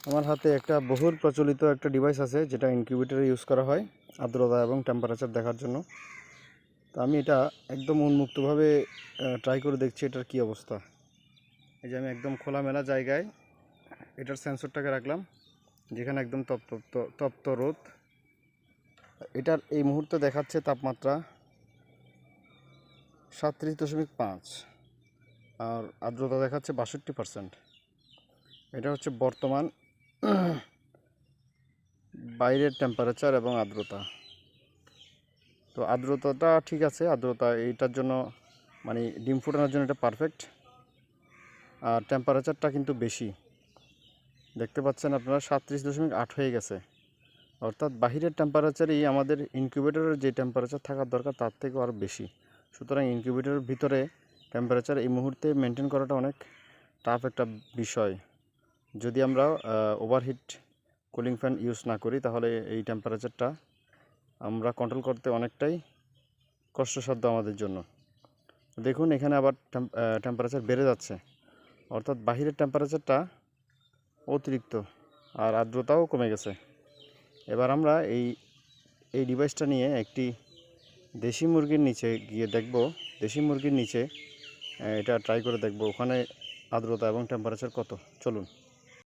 আমার হাতে একটা বহুল প্রচলিত একটা ডিভাইস আছে যেটা ইনকিউবেটরে ইউজ করা হয় আর্দ্রতা এবং টেম্পারেচার দেখার জন্য। তো আমি এটা একদম উন্মুক্তভাবে ট্রাই করে দেখছি এটার কি অবস্থা। এই যে আমি একদম খোলামেলা জায়গায় এটার সেন্সরটাকে রাখলাম, যেখানে একদম তপ্ত রোদ। এটার এই মুহূর্তে দেখাচ্ছে তাপমাত্রা 37.5 আর আর্দ্রতা দেখাচ্ছে 62%। এটা হচ্ছে বর্তমান বাইরের টেম্পারেচার এবং আর্দ্রতা। তো আর্দ্রতাটা ঠিক আছে, আর্দ্রতা এইটার জন্য মানে ডিম ফোটানোর জন্য এটা পারফেক্ট। আর টেম্পারেচারটা কিন্তু বেশি, দেখতে পাচ্ছেন আপনারা 37.8 হয়ে গেছে। অর্থাৎ বাহিরের টেম্পারেচারই আমাদের ইনকিউবেটরের যে টেম্পারেচার থাকার দরকার তার থেকেও আরও বেশি। সুতরাং ইনকিউবেটরের ভিতরে টেম্পারেচার এই মুহূর্তে মেনটেন করাটা অনেক টাফ একটা বিষয়। যদি আমরা ওভারহিট কুলিং ফ্যান ইউজ না করি তাহলে এই টেম্পারেচারটা আমরা কন্ট্রোল করতে অনেকটাই কষ্টসাধ্য আমাদের জন্য। দেখুন এখানে আবার টেম্পারেচার বেড়ে যাচ্ছে, অর্থাৎ বাহিরের টেম্পারেচারটা অতিরিক্ত আর আর্দ্রতাও কমে গেছে। এবার আমরা এই ডিভাইসটা নিয়ে একটি দেশি মুরগির নিচে গিয়ে দেখব, দেশি মুরগির নিচে এটা ট্রাই করে দেখব ওখানে আর্দ্রতা এবং টেম্পারেচার কত। চলুন।